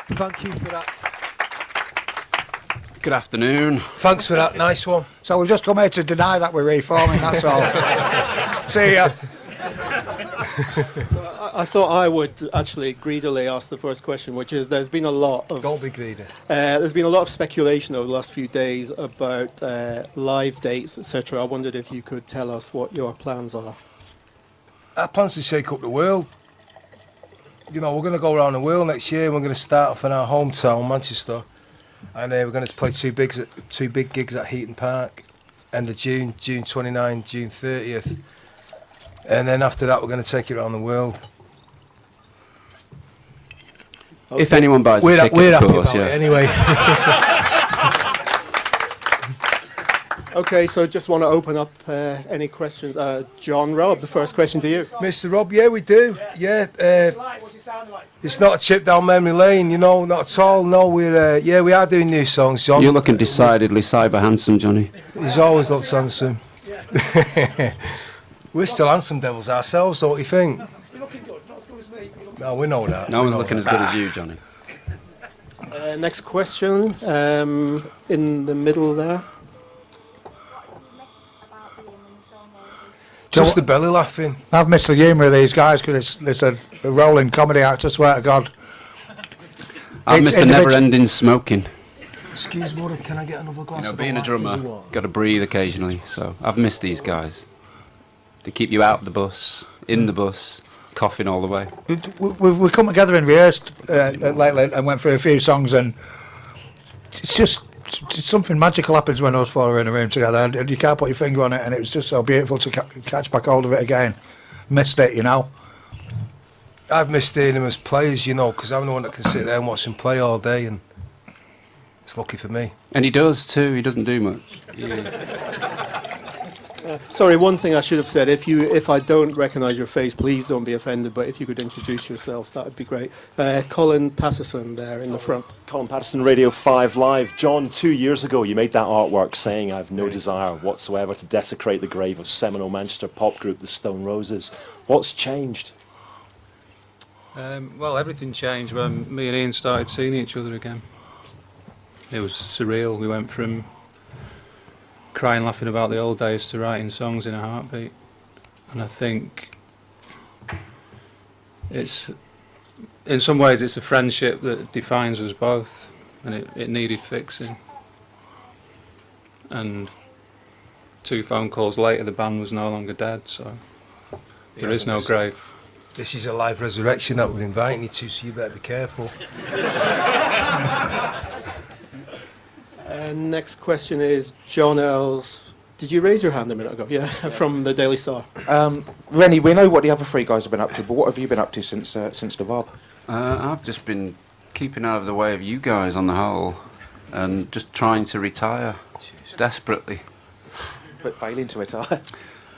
Thank you for that. Good afternoon. Thanks for that. Nice one. So we've just come here to deny that we're reforming, that's all. See ya. So I thought I would actually greedily ask the first question, which is there's been a lot of... Don't be greedy. There's been a lot of speculation over the last few days about live dates, etc. I wondered if you could tell us what your plans are. Our plans to shake up the world. You know, we're going to go around the world next year. We're going to start off in our hometown, Manchester. And we're going to play two big gigs at Heaton Park, end of June, June 29, June 30th. And then after that, we're going to take it around the world. Okay. If anyone buys a ticket, we're of happy course, about yeah. it anyway. Okay, so just want to open up any questions. John Robb, the first question to you. Mr. Rob, yeah, we do. Yeah. What's it sound like? It's not a trip down memory lane, you know, not at all. No, we are doing new songs, John. You're looking decidedly cyber handsome, Johnny. He's always looked handsome. We're still handsome devils ourselves, don't you think? You're looking good, not as good as me. No, we know that. No one's looking as good as you, Johnny. Next question, in the middle there. Just the belly laughing. I've missed the humour of these guys because it's a rolling comedy act, I swear to God. I've missed the never-ending smoking. Excuse me, can I get another glass of Being a water, drummer, as well? got to breathe occasionally, so I've missed these guys. They keep you out the bus, in the bus, coughing all the way. We come together and rehearsed lately and went through a few songs, and it's just something magical happens when us four are in a room together, and you can't put your finger on it, and it was just so beautiful to catch back hold of it again. Missed it, you know. I've missed hearing them as players, you know, because I'm the one that can sit there and watch them play all day, and it's lucky for me. And he does too, he doesn't do much. Sorry, one thing I should have said. If I don't recognise your face, please don't be offended. But if you could introduce yourself, that would be great. Colin Patterson there in the front. Colin Patterson, Radio 5 Live. John, 2 years ago you made that artwork saying I've no desire whatsoever to desecrate the grave of seminal Manchester pop group the Stone Roses. What's changed? Well, everything changed when me and Ian started seeing each other again. It was surreal. We went from crying, laughing about the old days to writing songs in a heartbeat. And I think it's, in some ways, it's a friendship that defines us both, and it needed fixing. And 2 phone calls later, the band was no longer dead, so there is no grave. This is a live resurrection that we're inviting you to, so you better be careful. Next question is John Earls. Did you raise your hand a minute ago? Yeah, from the Daily Star. Rennie, we know what the other 3 guys have been up to, but what have you been up to since the Rob? I've just been keeping out of the way of you guys on the whole, and just trying to retire, desperately. But failing to retire?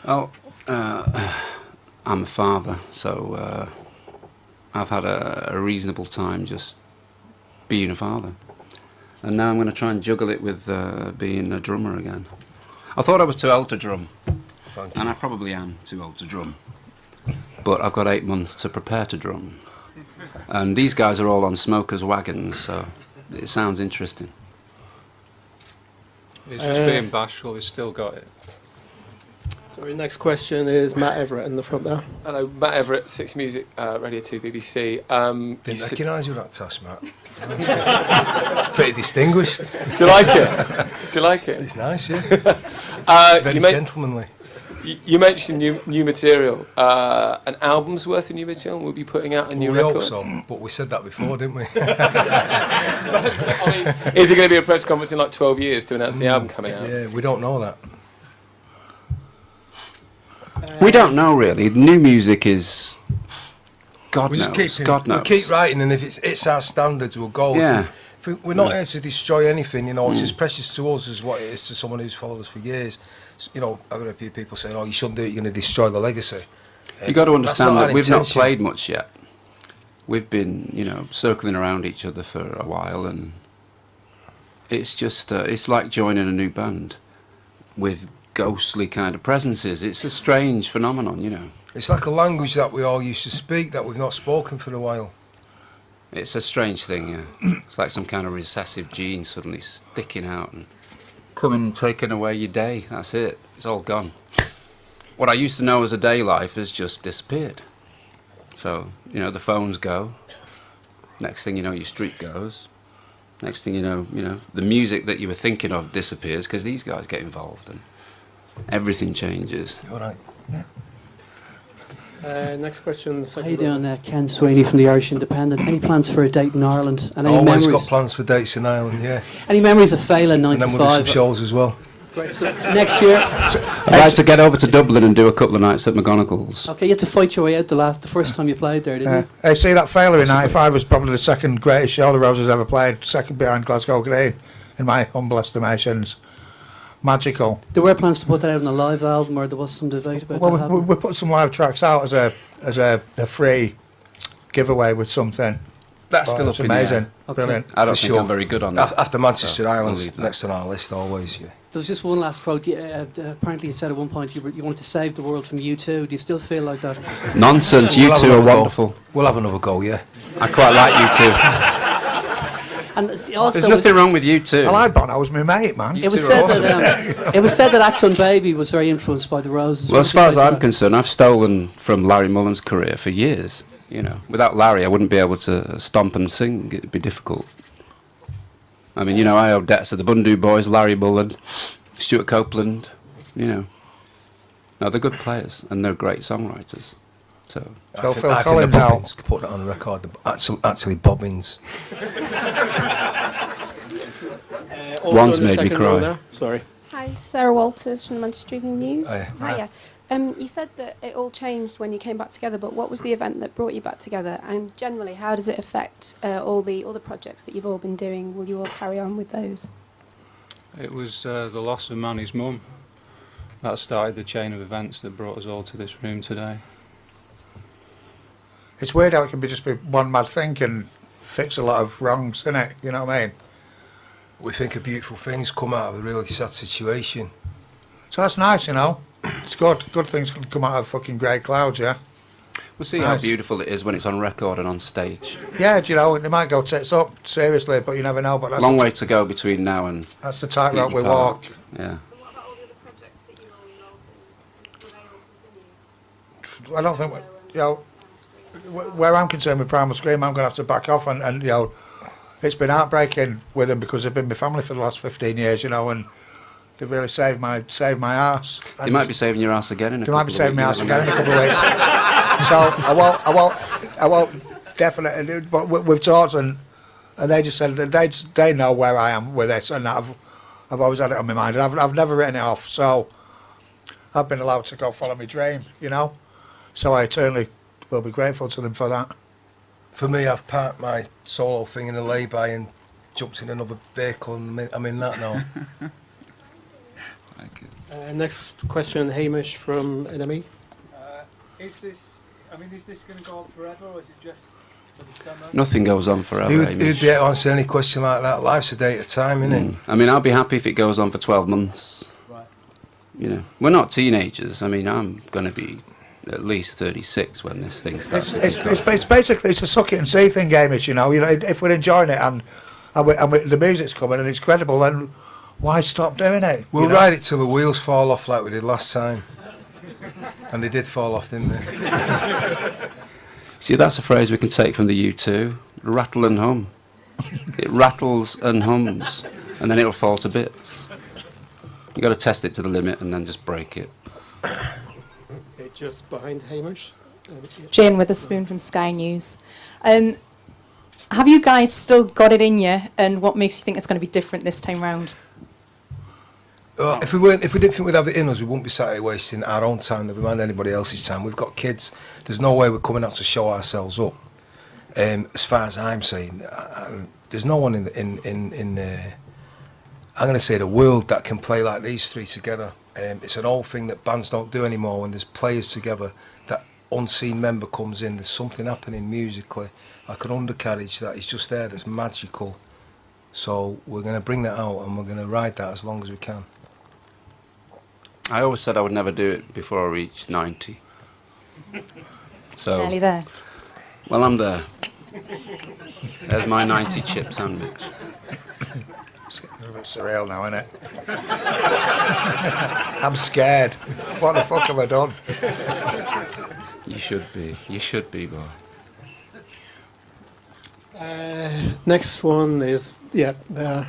Well, I'm a father, so I've had a reasonable time just being a father. And now I'm going to try and juggle it with being a drummer again. I thought I was too old to drum, and I probably am too old to drum. But I've got 8 months to prepare to drum. And these guys are all on smokers' wagons, so it sounds interesting. He's just being bashful, he's still got it. Sorry, next question is Matt Everett in the front there. Hello, Matt Everett, 6 Music, Radio 2 BBC. Didn't recognise you that toss, Matt. It's pretty distinguished. Do you like it? Do you like it? It's nice, yeah. Very gentlemanly. You mentioned new material. An album's worth of new material. We'll be putting out a new record. We hope so, but we said that before, didn't we? I mean, is it going to be a press conference in like 12 years to announce the album coming out? Yeah, we don't know that. We don't know really. New music is God we knows. Just God knows. We keep writing, and if it's our standards, we'll go. Yeah. We're not here to destroy anything, you know. It's as precious to us as what it is to someone who's followed us for years. You know, I've heard a few people saying, "Oh, you shouldn't do it. You're going to destroy the legacy." You got to understand that we've not intention. played much yet. We've been, you know, circling around each other for a while, and it's just it's like joining a new band with ghostly kind of presences. It's a strange phenomenon, you know. It's like a language that we all used to speak that we've not spoken for a while. It's a strange thing, yeah. It's like some kind of recessive gene suddenly sticking out and coming and taking away your day. That's it. It's all gone. What I used to know as a day life has just disappeared. So, you know, the phones go. Next thing you know, your street goes. Next thing you know, the music that you were thinking of disappears because these guys get involved and everything changes. All right. Next question. The How second you row. doing, Ken Sweeney from the Irish Independent? Any plans for a date in Ireland? And any Always memories? got plans for dates in Ireland, yeah. Any memories of Fela in And then we'll do some '95? shows as well. Right, so next year. I'd like to get over to Dublin and do a couple of nights at McGonagall's. Okay, you had to fight your way out the first time you played there, didn't you? Hey, see, that failure in '95 was probably the second greatest show the Roses ever played, second behind Glasgow Green, in my humble estimations. Magical. There were plans to put that out on a live album, or there was some debate about that Well, we, happening. we put some live tracks out as a free giveaway with something. That's Oh, still it's up in the air. amazing. Okay. Brilliant. I don't For think sure. I'm very good on that. After Manchester So, Island's we'll leave that. next on our list always, yeah. There was just one last quote. Apparently, you said at one point you wanted to save the world from U2. Do you still feel like that? Nonsense, you We'll have two are another go. wonderful. We'll have another go, yeah. I quite like you two. And There's also, nothing wrong with you two. I like Bono, was my mate, man. it was two said are that it was said that Acton Baby was very influenced by the Roses. Well, What as would you far as say to I'm that? concerned, I've stolen from Larry Mullen's career for years. You know, without Larry, I wouldn't be able to stomp and sing. It'd be difficult. I mean, you know, I owe debts to the Bundu Boys, Larry Mullen, Stuart Copeland. You know, no, they're good players and they're great songwriters. So Phil I think Collins the out. Bobbins could put that on record. Actually Bobbins. Also Once in the made me second row cry. there. Sorry. Hi, Sarah Walters from the Manchester Evening News. Hiya. Hiya. You said that it all changed when you came back together, but what was the event that brought you back together? And generally, how does it affect all the projects that you've all been doing? Will you all carry on with those? It was the loss of Manny's mum. That started the chain of events that brought us all to this room today. It's weird how it can be just be one mad thing and fix a lot of wrongs, isn't it? You know what I mean? We think of beautiful things come out of a really sad situation. So that's nice, you know. It's good. Good things can come out of fucking grey clouds, yeah? we'll see how Nice. beautiful it is when it's on record and on stage. Yeah, do you know, they might go tits up, seriously, but you never know. But that's Long the way to go between now and that's the tightrope Eden we Park. walk. Yeah. I don't think, you know, where I'm concerned with Primal Scream, I'm going to have to back off, and you know, it's been heartbreaking with them because they've been my family for the last 15 years, you know, and they've really saved my arse. They might be saving your ass again in a They couple might be saving my of arse weeks. again in a couple of weeks. So I won't definitely. But we've talked, and they just said that they know where I am with it, and I've always had it on my mind, and I've never written it off. So I've been allowed to go follow my dream, you know. So I eternally will be grateful to them for that. For me, I've parked my solo thing in a lay-by and jumped in another vehicle, and I'm in that now. Next question, Hamish from NME. Is this going to go on forever, or is it just for the summer? Nothing goes on forever, Who'd Hamish. be able to answer any question like that? Life's a day at a time, innit? I mean, I'll be happy if it goes on for 12 months. Right. You know, we're not teenagers. I mean, I'm going to be at least 36 when this thing starts. to kick off. It's basically it's a suck it and see thing, Hamish. You know, if we're enjoying it and the music's coming and it's credible, then why stop doing it? We'll you know? ride it till the wheels fall off like we did last time. And they did fall off, didn't they? See, that's a phrase we can take from the U2. Rattle and hum. It rattles and hums, and then it'll fall to bits. You got to test it to the limit and then just break it. Okay, just behind Hamish. Yeah. Jane Witherspoon from Sky News. Have you guys still got it in you, and what makes you think it's going to be different this time round? If we didn't think we'd have it in us, we wouldn't be sat here wasting our own time, never mind anybody else's time. We've got kids. There's no way we're coming out to show ourselves up. As far as I'm saying, there's no one in I'm going to say the world that can play like these three together. It's an old thing that bands don't do anymore. When there's players together, that unseen member comes in. There's something happening musically, like an undercarriage that is just there. That's magical. So we're going to bring that out, and we're going to ride that as long as we can. I always said I would never do it before I reached 90. So, Nearly there. well, I'm there. There's my 90 chip sandwich. It's getting a bit surreal now, isn't it? I'm scared. What the fuck have I done? You should be. You should be, boy. Next one is, yeah, there.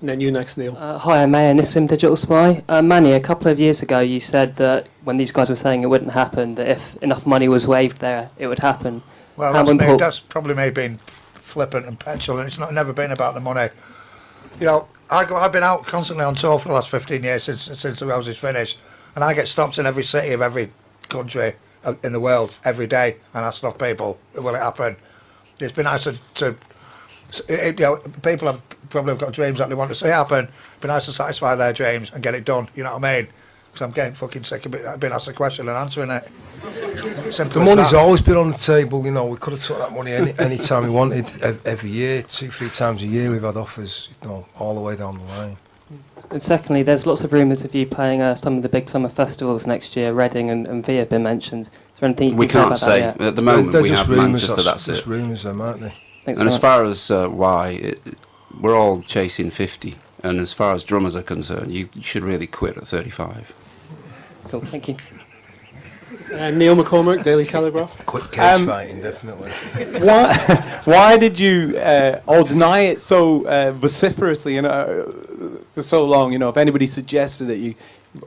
And then you next, Neil. Hi, I'm May, Nissim Digital Spy. Manny, a couple of years ago you said that when these guys were saying it wouldn't happen, that if enough money was waved there, it would happen. Well, that's probably me being flippant and petulant. It's never been about the money. You know, I've been out constantly on tour for the last 15 years since the Roses finished, and I get stopped in every city of every country in the world every day, and I stop people. Will it happen? It's been nice to you know, people have probably got dreams that they want to see happen. It'd be nice to satisfy their dreams and get it done. You know what I mean? Because I'm getting fucking sick of being asked a question and answering it. The money's always been on the table. You know, we could have took that money any time we wanted. Every year, 2-3 times a year, we've had offers. You know, all the way down the line. And secondly, there's lots of rumours of you playing some of the big summer festivals next year. Reading and Via have been mentioned. Is there anything you can say about that yet? At the moment, they're we just have rumours, Manchester. That's just it. rumours, them, aren't they? Thanks And a as lot. far as why, we're all chasing 50. And as far as drummers are concerned, you should really quit at 35. Cool, thank you. Neil McCormack, Daily Telegraph. Quit cage fighting, definitely. Why did you all deny it so vociferously, you know, for so long? You know, if anybody suggested it, you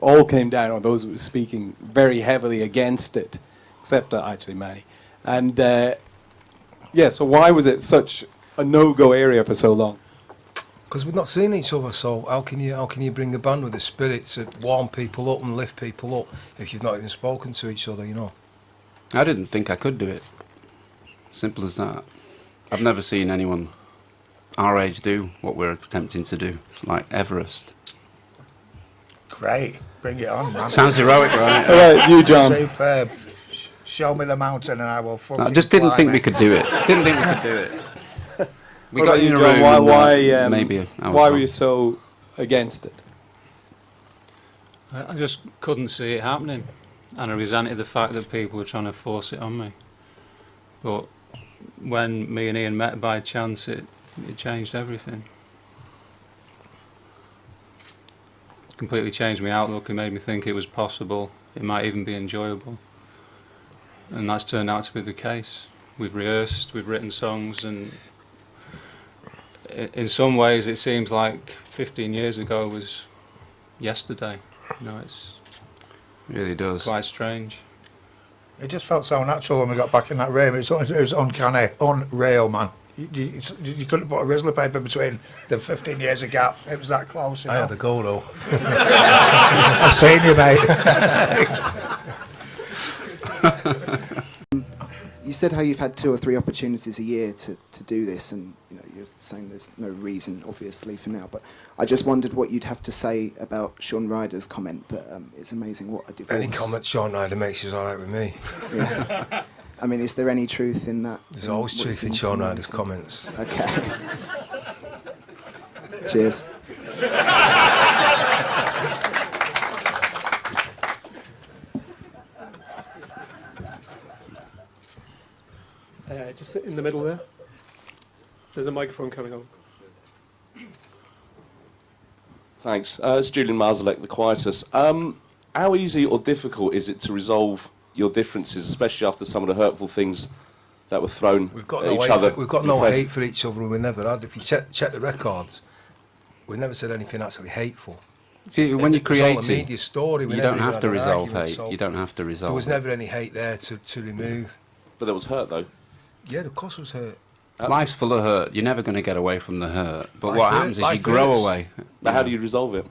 all came down, or those who were speaking very heavily against it, except actually Manny. And yeah, so why was it such a no-go area for so long? Because we've not seen each other, so how can you bring a band with a spirit to warm people up and lift people up if you've not even spoken to each other, you know? I didn't think I could do it. Simple as that. I've never seen anyone our age do what we're attempting to do. It's like Everest. Great. Bring it on, man. Sounds heroic, right? All right, you, John. Superb. Show me the mountain and I will fucking I just didn't think climb we it. could do it. Didn't think we could do it. We What got about in you, a John? room Why, and, maybe I was why were wrong. you so against it? I just couldn't see it happening, and I resented the fact that people were trying to force it on me. But when me and Ian met by chance, it changed everything. It completely changed my outlook. It made me think it was possible. It might even be enjoyable. And that's turned out to be the case. We've rehearsed, we've written songs, and in some ways it seems like 15 years ago was yesterday. You know, it's really does. Quite strange. It just felt so natural when we got back in that room. It was uncanny, unreal, man. You couldn't put a Rizzler paper between the 15 years of gap. It was that close, you know. I had to go, though. I've seen you, mate. You said how you've had 2 or 3 opportunities a year to do this, and you know you're saying there's no reason, obviously, for now. But I just wondered what you'd have to say about Sean Ryder's comment that it's amazing what a divorce. Any comment Sean Ryder makes is all right with me. Yeah. I mean, is there any truth in that? There's always truth in Sean Ryder's comments. Okay. Cheers. Just in the middle there. There's a microphone coming on. Thanks. It's Julian Marzalek, the Quietus. How easy or difficult is it to resolve your differences, especially after some of the hurtful things that were thrown at each other? We've got no hate for each other, and we never had. If you check the records, we never said anything actually hateful. See, when you're creating, a media story, you don't have to resolve hate. You don't have to resolve. There was it. never any hate there to remove. But there was hurt, though. Yeah, of course, was hurt. Life's full of hurt. You're never going to get away from the hurt. But Life what hurts. happens is Life you grow hurts. away. But how do you resolve it?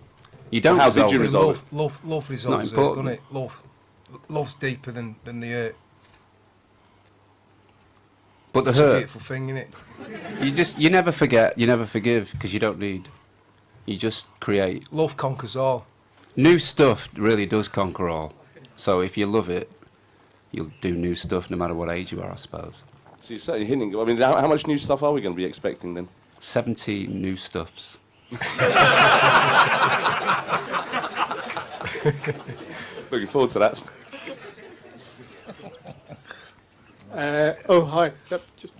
You don't How resolve did you it. resolve it? Love resolves it, doesn't it? Love's deeper than the hurt. But the It's hurt. a beautiful thing, isn't it? You never forget, you never forgive, because you don't need. You just create. Love conquers all. New stuff really does conquer all. So if you love it, you'll do new stuff no matter what age you are, I suppose. So you're certainly hinting. I mean, how much new stuff are we going to be expecting then? 70 new stuffs. Looking forward to that. Oh, hi. Yep, just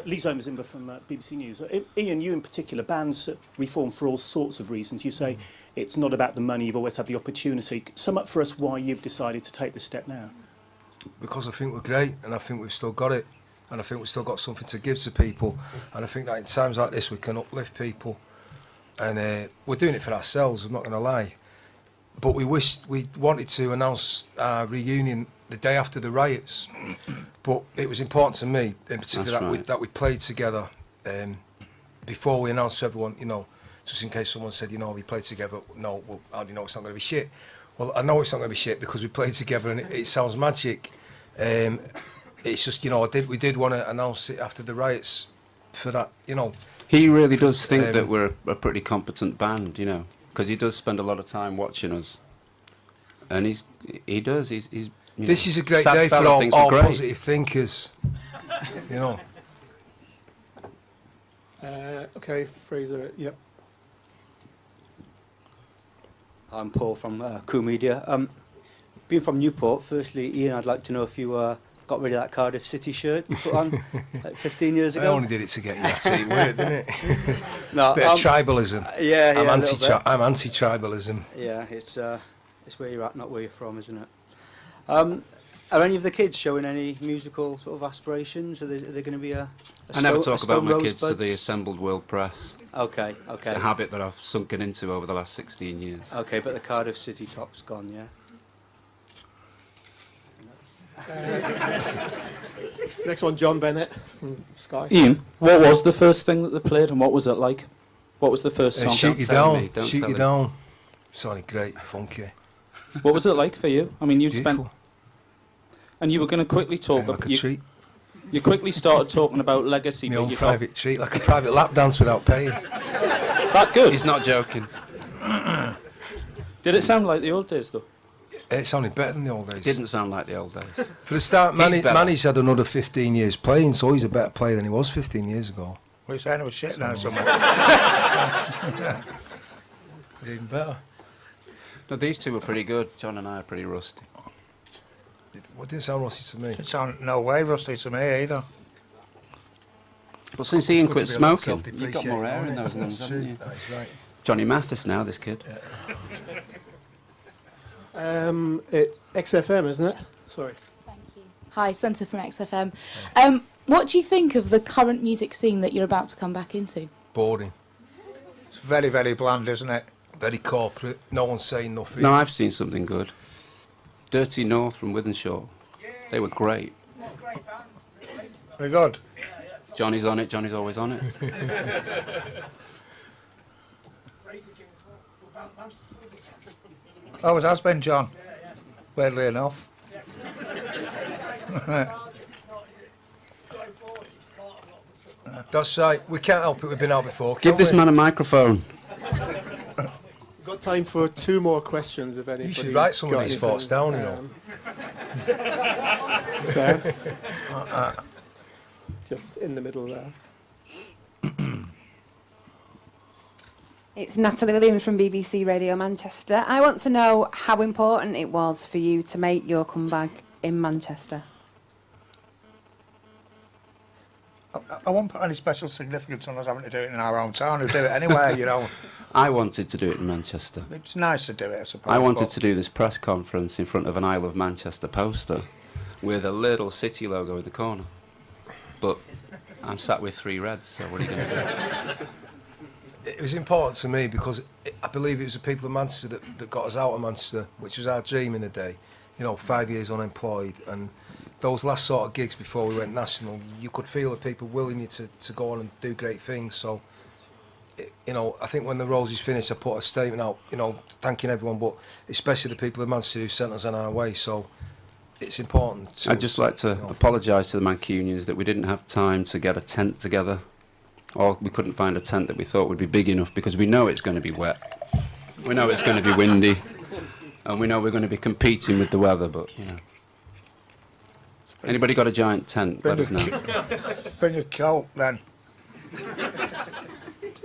Lee Zomazimba from BBC News. Ian, you in particular, bands reform for all sorts of reasons. You say it's not about the money, you've always had the opportunity. Sum up for us why you've decided to take this step now. Because I think we're great, and I think we've still got it, and I think we've still got something to give to people, and I think that in times like this we can uplift people, and we're doing it for ourselves, I'm not going to lie. But we wanted to announce our reunion the day after the riots, but it was important to me, in particular, that we played together before we announced to everyone, you know, just in case someone said, you know, we played together. No, well, how do you know it's not going to be shit? Well, I know it's not going to be shit because we played together and it sounds magic. It's just, you know, we did want to announce it after the riots for that, you know. He really does think that we're a pretty competent band, you know, because he does spend a lot of time watching us, and he does. He's this is a great day for all positive thinkers, you know. Okay, Fraser. Yep. I'm Paul from Cool Media. Being from Newport, firstly, Ian, I'd like to know if you got rid of that Cardiff City shirt you put on like 15 years ago. I only did it to get you that city word, didn't it? No, bit of tribalism. Yeah, I'm anti-tribalism. Yeah, it's where you're at, not where you're from, isn't it? Are any of the kids showing any musical sort of aspirations? Are there going to be a I never talk about my kids to the assembled world press. Okay. It's a habit that I've sunken into over the last 16 years. Okay, but the Cardiff City top's gone, yeah? Next one, John Bennett from Sky. Ian, what was the first thing that they played and what was it like? What was the first song? Shoot You Down. Shoot You Down. Sounded great, funky. What was it like for you? I mean, you'd Beautiful. spent... And you were going to quickly talk... Like a treat. You quickly started talking about legacy. My but own you private treat, like a private lap dance without paying. That good? He's not joking. Did it sound like the old days, though? It sounded better than the old days. It didn't sound like the old days. For the start, Manny's had another 15 years playing, so he's a better player than he was 15 years ago. We're saying it was shit now somewhere. He's even better. No, these two were pretty good. John and I are pretty rusty. What didn't sound rusty to me? It sound no way rusty to me either. But since Ian quit smoking, you've got more hair in those lungs, haven't you? That's right. Johnny Mathis now, this kid. It's XFM, isn't it? Sorry. Hi, Centre from XFM. What do you think of the current music scene that you're about to come back into? Boring. It's very, very bland, isn't it? Very corporate. No one's saying nothing. No, I've seen something good. Dirty North from Wythenshawe. They were great. Very good. Johnny's on it. Johnny's always on it. Oh, it has been, John. Weirdly enough. That's right. We can't help it. We've been out before. Give this man a microphone. We've got time for 2 more questions, if anybody. You should write some of these thoughts down, you know. So, just in the middle there. It's Natalie Williams from BBC Radio Manchester. I want to know how important it was for you to make your comeback in Manchester. I won't put any special significance on us having to do it in our own town. We'll do it anywhere, you know. I wanted to do it in Manchester. It's nice to do it, I suppose. I wanted to do this press conference in front of an Isle of Manchester poster with a little city logo in the corner. But I'm sat with 3 Reds, so what are you going to do? It was important to me because I believe it was the people of Manchester that got us out of Manchester, which was our dream in the day. You know, 5 years unemployed, and those last sort of gigs before we went national, you could feel the people willing you to go on and do great things. So, you know, I think when the Roses finished, I put a statement out, you know, thanking everyone, but especially the people of Manchester who sent us on our way. So, it's important. I'd just like to apologise to the Mancunians that we didn't have time to get a tent together, or we couldn't find a tent that we thought would be big enough, because we know it's going to be wet, we know it's going to be windy, and we know we're going to be competing with the weather, but, you know. Anybody got a giant tent? Let us know. Bring a coat, then.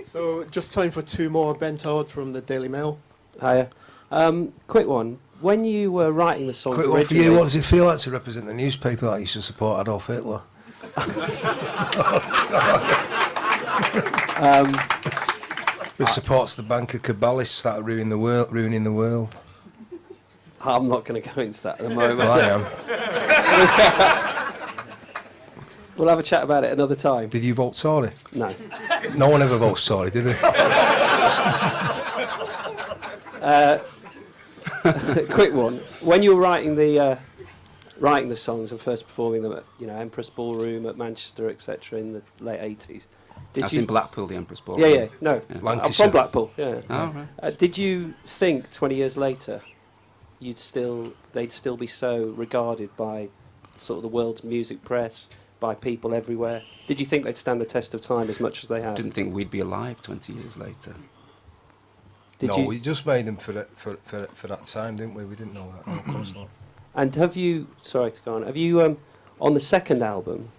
So, just time for 2 more. Ben Todd from the Daily Mail. Hiya. Quick one. When you were writing the songs Quick one for originally... you, what does it feel like to represent the newspaper that used to support Adolf Hitler? Who supports the bank of Kabbalists that are ruining the world? I'm not going to go into that at the moment. Well, I am. We'll have a chat about it another time. Did you vote Tory? No. No one ever votes Tory, did they? Quick one. When you were writing the songs and first performing them at Empress Ballroom at Manchester, etc., in the late 80s, That's in Blackpool, the Empress Ballroom. Yeah, no. Yeah. I'm from Blackpool. Yeah. Oh, right. Did you think 20 years later they'd still be so regarded by sort of the world's music press, by people everywhere? Did you think they'd stand the test of time as much as they have? Didn't think we'd be alive 20 years later. We just made them for that time, didn't we? We didn't know that. No, of course not. And have you, sorry to go on, have you, on the second album,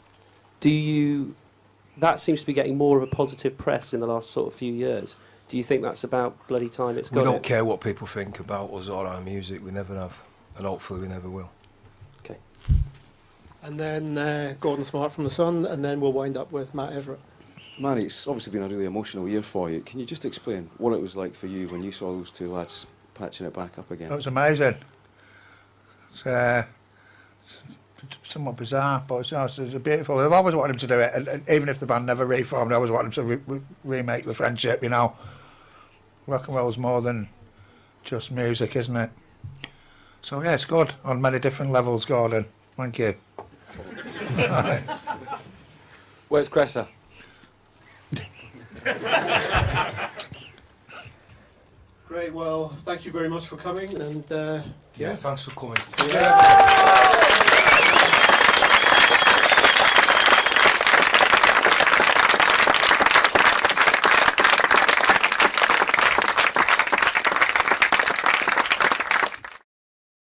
that seems to be getting more of a positive press in the last sort of few years. Do you think that's about bloody time it's got? We don't care what people think about us or our music. We never have, and hopefully we never will. Okay. And then Gordon Smart from The Sun, and then we'll wind up with Matt Everett. Manny, it's obviously been a really emotional year for you. Can you just explain what it was like for you when you saw those two lads patching it back up again? It was amazing. It's somewhat bizarre, but it's beautiful. I've always wanted him to do it, and even if the band never reformed, I always wanted him to remake the friendship, Rock and roll's more than just music, isn't it? So yeah, it's good on many different levels, Gordon. Thank you. Where's Cressa? Great, well, thank you very much for coming, and Yeah, thanks for coming. See you later.